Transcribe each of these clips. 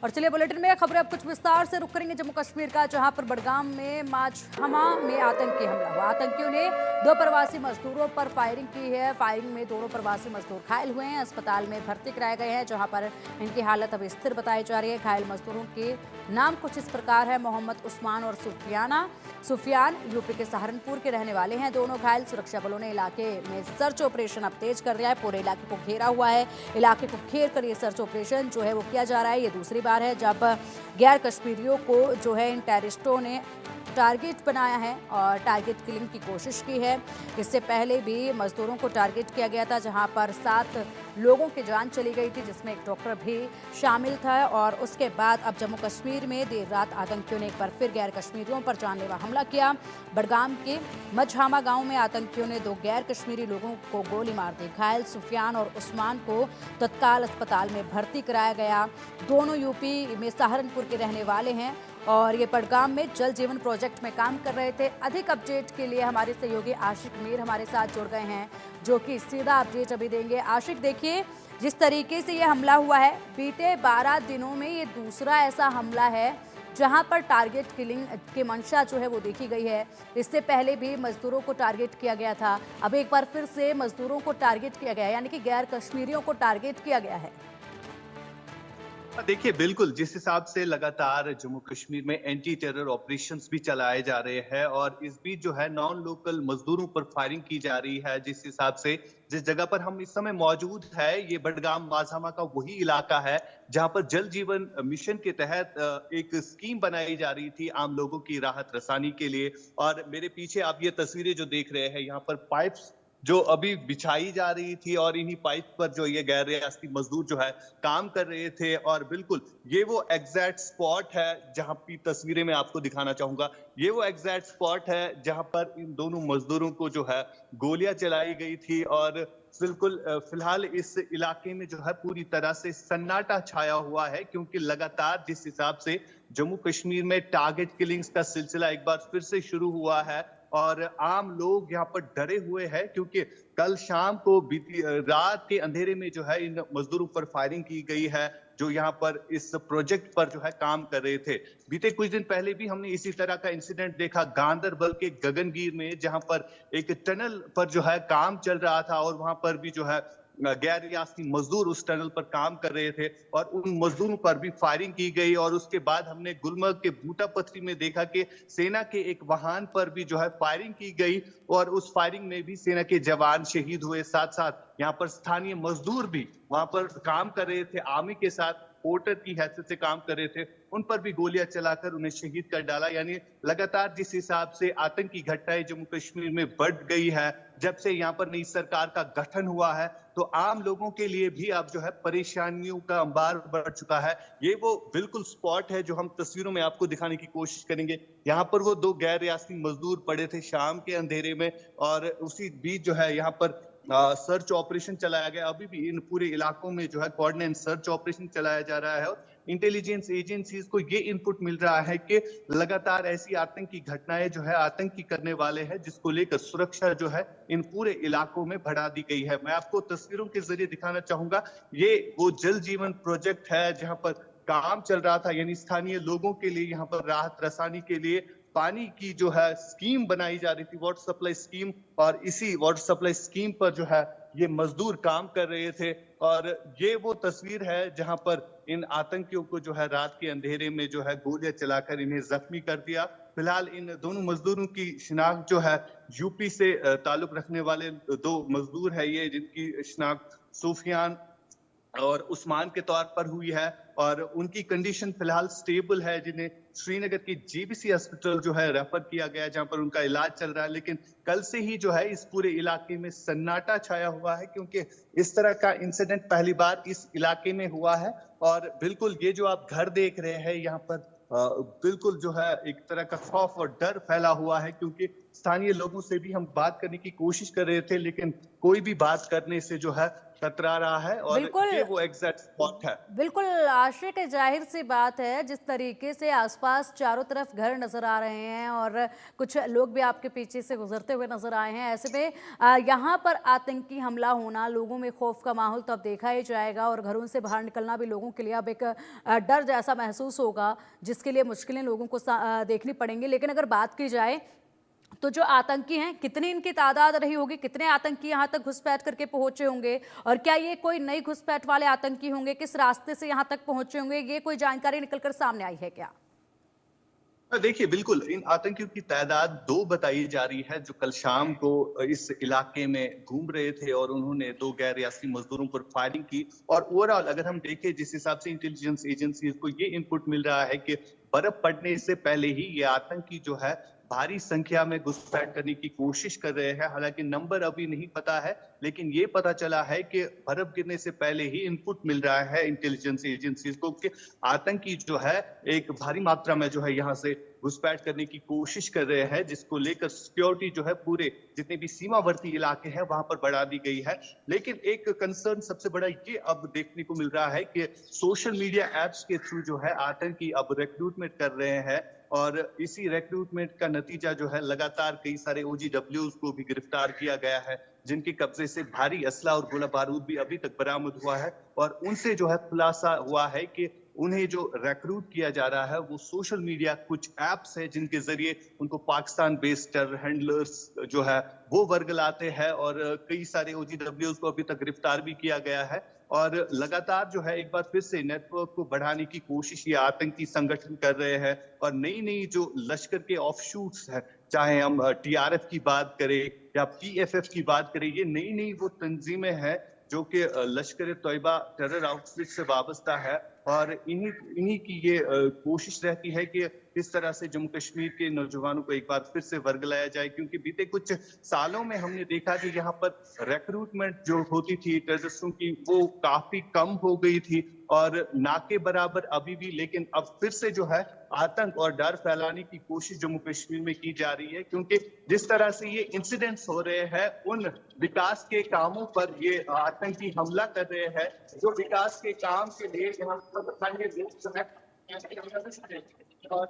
और चलिए बुलेटिन में खबरें अब कुछ विस्तार से रुक करेंगे जम्मू कश्मीर का, जहां पर बडगाम में माछहमा में आतंकी हमला हुआ। आतंकियों ने 2 प्रवासी मजदूरों पर फायरिंग की है। फायरिंग में दोनों प्रवासी मजदूर घायल हुए हैं, अस्पताल में भर्ती कराए गए हैं, जहां पर इनकी हालत अभी स्थिर बताई जा रही है। घायल मजदूरों के नाम कुछ इस प्रकार है: मोहम्मद उस्मान और सुफियान यूपी के सहारनपुर के रहने वाले हैं। दोनों घायल। सुरक्षा बलों ने इलाके में सर्च ऑपरेशन अब तेज कर दिया है। पूरे इलाके को घेरा हुआ है। इलाके को घेर कर ये सर्च ऑपरेशन जो है वो किया जा रहा है। ये दूसरी बार है जब गैर कश्मीरियों को जो है इन टेररिस्टों ने टारगेट बनाया है और टारगेट किलिंग की कोशिश की है। इससे पहले भी मजदूरों को टारगेट किया गया था, जहां पर 7 लोगों की जान चली गई थी, जिसमें एक डॉक्टर भी शामिल था। और उसके बाद अब जम्मू कश्मीर में देर रात आतंकियों ने एक बार फिर गैर कश्मीरियों पर जानलेवा हमला किया। बडगाम के मझामा गांव में आतंकियों ने 2 गैर कश्मीरी लोगों को गोली मार दी। घायल सुफियान और उस्मान को तत्काल अस्पताल में भर्ती कराया गया। दोनों यूपी में सहारनपुर के रहने वाले हैं और ये बडगाम में जल जीवन प्रोजेक्ट में काम कर रहे थे। अधिक अपडेट के लिए हमारे सहयोगी आशिक मीर हमारे साथ जुड़ गए हैं, जो कि सीधा अपडेट अभी देंगे। आशिक, देखिए जिस तरीके से ये हमला हुआ है, बीते 12 दिनों में ये दूसरा ऐसा हमला है जहां पर टारगेट किलिंग की मंशा जो है वो देखी गई है। इससे पहले भी मजदूरों को टारगेट किया गया था, अब एक बार फिर से मजदूरों को टारगेट किया गया है, यानी कि गैर कश्मीरियों को टारगेट किया गया है। देखिए, बिल्कुल जिस हिसाब से लगातार जम्मू कश्मीर में एंटी टेरर ऑपरेशंस भी चलाए जा रहे हैं और इस बीच जो है नॉन लोकल मजदूरों पर फायरिंग की जा रही है, जिस हिसाब से जिस जगह पर हम इस समय मौजूद है, ये बडगाम माझामा का वही इलाका है जहां पर जल जीवन मिशन के तहत एक स्कीम बनाई जा रही थी आम लोगों की राहत रसानी के लिए। और मेरे पीछे आप ये तस्वीरें जो देख रहे हैं, यहाँ पर पाइप्स जो अभी बिछाई जा रही थी और इन्हीं पाइप पर जो ये गैर रियासती मजदूर जो है काम कर रहे थे। और बिल्कुल ये वो एग्जैक्ट स्पॉट है जहां की तस्वीरें मैं आपको दिखाना चाहूंगा। ये वो एग्जैक्ट स्पॉट है जहां पर इन दोनों मजदूरों को जो है गोलियां चलाई गई थी। और बिल्कुल फिलहाल इस इलाके में जो है पूरी तरह से सन्नाटा छाया हुआ है, क्योंकि लगातार जिस हिसाब से जम्मू कश्मीर में टारगेट किलिंग्स का सिलसिला एक बार फिर से शुरू हुआ है और आम लोग यहाँ पर डरे हुए हैं, क्योंकि कल शाम को बीती रात के अंधेरे में जो है इन मजदूरों पर फायरिंग की गई है, जो यहाँ पर इस प्रोजेक्ट पर जो है काम कर रहे थे। बीते कुछ दिन पहले भी हमने इसी तरह का इंसिडेंट देखा गांदरबल के गगनगीर में, जहां पर एक टनल पर जो है काम चल रहा था और वहां पर भी जो है गैर रियासती मजदूर उस टनल पर काम कर रहे थे और उन मजदूरों पर भी फायरिंग की गई। और उसके बाद हमने गुलमर्ग के बूटा पथरी में देखा कि सेना के एक वाहन पर भी जो है फायरिंग की गई और उस फायरिंग में भी सेना के जवान शहीद हुए। साथ साथ यहाँ पर स्थानीय मजदूर भी वहां पर काम कर रहे थे, आर्मी के साथ पोर्टर की हैसियत से काम कर रहे थे, उन पर भी गोलियां चलाकर उन्हें शहीद कर डाला। यानी लगातार जिस हिसाब से आतंकी घटनाएं जम्मू कश्मीर में बढ़ गई है, जब से यहाँ पर नई सरकार का गठन हुआ है, तो आम लोगों के लिए भी अब जो है परेशानियों का अंबार बढ़ चुका है। ये वो बिल्कुल स्पॉट है जो हम तस्वीरों में आपको दिखाने की कोशिश करेंगे। यहाँ पर वो 2 गैर रियासती मजदूर पड़े थे शाम के अंधेरे में और उसी बीच जो है यहाँ पर सर्च ऑपरेशन चलाया गया। अभी भी इन पूरे इलाकों में जो है कोऑर्डिनेट सर्च ऑपरेशन चलाया जा रहा है और इंटेलिजेंस एजेंसीज को ये इनपुट मिल रहा है कि लगातार ऐसी आतंकी घटनाएं जो है आतंकी करने वाले हैं, जिसको लेकर सुरक्षा जो है इन पूरे इलाकों में बढ़ा दी गई है। मैं आपको तस्वीरों के जरिए दिखाना चाहूंगा, ये वो जल जीवन प्रोजेक्ट है जहां पर काम चल रहा था, यानी स्थानीय लोगों के लिए यहाँ पर राहत रसानी के लिए पानी की जो है स्कीम बनाई जा रही थी, वाटर सप्लाई स्कीम। और इसी वाटर सप्लाई स्कीम पर जो है ये मजदूर काम कर रहे थे और ये वो तस्वीर है जहां पर इन आतंकियों को जो है रात के अंधेरे में जो है गोलियां चलाकर इन्हें जख्मी कर दिया। फिलहाल इन दोनों मजदूरों की शिनाख्त जो है यूपी से ताल्लुक रखने वाले 2 मजदूर है ये, जिनकी शिनाख्त सूफियान और उस्मान के तौर पर हुई है और उनकी कंडीशन फिलहाल स्टेबल है, जिन्हें श्रीनगर की जीबीसी हॉस्पिटल जो है रेफर किया गया, जहां पर उनका इलाज चल रहा है। लेकिन कल से ही जो है इस पूरे इलाके में सन्नाटा छाया हुआ है, क्योंकि इस तरह का इंसिडेंट पहली बार इस इलाके में हुआ है। और बिल्कुल ये जो आप घर देख रहे हैं यहाँ पर बिल्कुल जो है एक तरह का खौफ और डर फैला हुआ है, क्योंकि स्थानीय लोगों से भी हम बात करने की कोशिश कर रहे थे, लेकिन कोई भी बात करने से जो है कतरा रहा है और बिल्कुल। ये वो एग्जैक्ट स्पॉट है। बिल्कुल आशिक, जाहिर सी बात है जिस तरीके से आसपास चारों तरफ घर नजर आ रहे हैं और कुछ लोग भी आपके पीछे से गुजरते हुए नजर आए हैं, ऐसे में यहाँ पर आतंकी हमला होना, लोगों में खौफ का माहौल तो अब देखा ही जाएगा और घरों से बाहर निकलना भी लोगों के लिए अब एक डर जैसा महसूस होगा, जिसके लिए मुश्किलें लोगों को देखनी पड़ेंगी। लेकिन अगर बात की जाए तो जो आतंकी हैं, कितनी इनकी तादाद रही होगी, कितने आतंकी यहाँ तक घुसपैठ करके पहुंचे होंगे और क्या ये कोई नई घुसपैठ वाले आतंकी होंगे, किस रास्ते से यहाँ तक पहुंचे होंगे, ये कोई जानकारी निकलकर सामने आई है क्या? देखिए, बिल्कुल इन आतंकियों की तादाद 2 बताई जा रही है, जो कल शाम को इस इलाके में घूम रहे थे और उन्होंने 2 गैर रियासती मजदूरों पर फायरिंग की। और ओवरऑल अगर हम देखें, जिस हिसाब से इंटेलिजेंस एजेंसीज को ये इनपुट मिल रहा है कि बर्फ पड़ने से पहले ही ये आतंकी जो है भारी संख्या में घुसपैठ करने की कोशिश कर रहे हैं। हालांकि नंबर अभी नहीं पता है, लेकिन ये पता चला है कि बर्फ गिरने से पहले ही इनपुट मिल रहा है इंटेलिजेंस एजेंसीज को कि आतंकी जो है एक भारी मात्रा में जो है यहाँ से घुसपैठ करने की कोशिश कर रहे हैं, जिसको लेकर सिक्योरिटी जो है पूरे जितने भी सीमावर्ती इलाके हैं वहां पर बढ़ा दी गई है। लेकिन एक कंसर्न सबसे बड़ा ये अब देखने को मिल रहा है कि सोशल मीडिया एप्स के थ्रू जो है आतंकी अब रिक्रूटमेंट कर रहे हैं और इसी रिक्रूटमेंट का नतीजा जो है लगातार कई सारे ओजीडब्ल्यूज को भी गिरफ्तार किया गया है, जिनके कब्जे से भारी असला और गोला बारूद भी अभी तक बरामद हुआ है। और उनसे जो है खुलासा हुआ है कि उन्हें जो रिक्रूट किया जा रहा है वो सोशल मीडिया कुछ एप्स है, जिनके जरिए उनको पाकिस्तान बेस्ड टेरर हैंडलर्स जो है वो वर्गलाते हैं। और कई सारे ओजीडब्ल्यूज को अभी तक गिरफ्तार भी किया गया है और लगातार जो है एक बार फिर से नेटवर्क को बढ़ाने की कोशिश ये आतंकी संगठन कर रहे हैं। और नई नई जो लश्कर के ऑफशूट्स हैं, चाहे हम टीआरएफ की बात करें या पीएफएफ की बात करें, ये नई नई वो तंजीमें हैं जो कि लश्कर तैयबा टेरर आउटफिट से वाबस्ता है। और इन्हीं की ये कोशिश रहती है कि किस तरह से जम्मू कश्मीर के नौजवानों को एक बार फिर से वर्गलाया जाए, क्योंकि बीते कुछ सालों में हमने देखा कि यहाँ पर रिक्रूटमेंट जो होती थी टेररिस्टों की वो काफी कम हो गई थी और ना के बराबर अभी भी। लेकिन अब फिर से जो है आतंक और डर फैलाने की कोशिश जम्मू कश्मीर में की जा रही है, क्योंकि जिस तरह से ये इंसिडेंट्स हो रहे हैं उन विकास के कामों पर ये आतंकी हमला कर रहे हैं, जो विकास के काम के लिए यहाँ पर और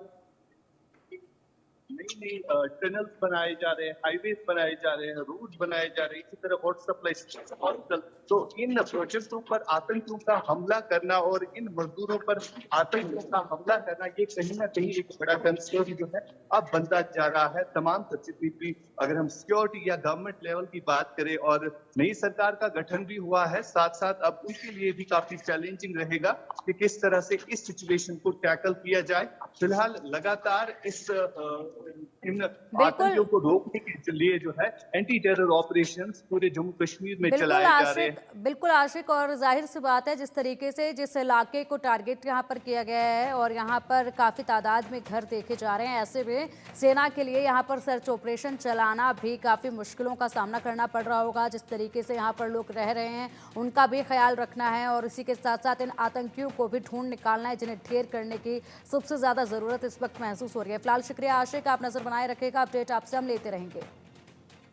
नई नई टनल्स बनाए जा रहे हैं, हाईवेज बनाए जा रहे हैं, रोड बनाए जा रहे हैं, इसी तरह वाटर सप्लाई हॉस्पिटल। तो इन प्रोजेक्टों पर आतंकियों का हमला करना और इन मजदूरों पर आतंकियों का हमला करना, ये कहीं ना कहीं एक बड़ा कंसर्न जो है अब बनता जा रहा है तमाम सचिव। अगर हम सिक्योरिटी या गवर्नमेंट लेवल की बात करें, और नई सरकार का गठन भी हुआ है, साथ साथ अब उनके लिए भी काफी चैलेंजिंग रहेगा कि किस तरह से इस सिचुएशन को टैकल किया जाए। फिलहाल लगातार इन आतंकियों को रोकने के लिए जो है एंटी टेरर ऑपरेशंस पूरे जम्मू कश्मीर में चलाए जा रहे हैं। बिल्कुल आशिक, और जाहिर सी बात है जिस तरीके से जिस इलाके को टारगेट यहाँ पर किया गया है और यहाँ पर काफ़ी तादाद में घर देखे जा रहे हैं, ऐसे में सेना के लिए यहाँ पर सर्च ऑपरेशन चलाना भी काफ़ी मुश्किलों का सामना करना पड़ रहा होगा। जिस तरीके से यहाँ पर लोग रह रहे हैं उनका भी ख्याल रखना है और इसी के साथ साथ इन आतंकियों को भी ढूंढ निकालना है, जिन्हें ढेर करने की सबसे ज़्यादा ज़रूरत इस वक्त महसूस हो रही है। फिलहाल शुक्रिया आशिक, आप नजर बनाए रखेगा, अपडेट आपसे हम लेते रहेंगे।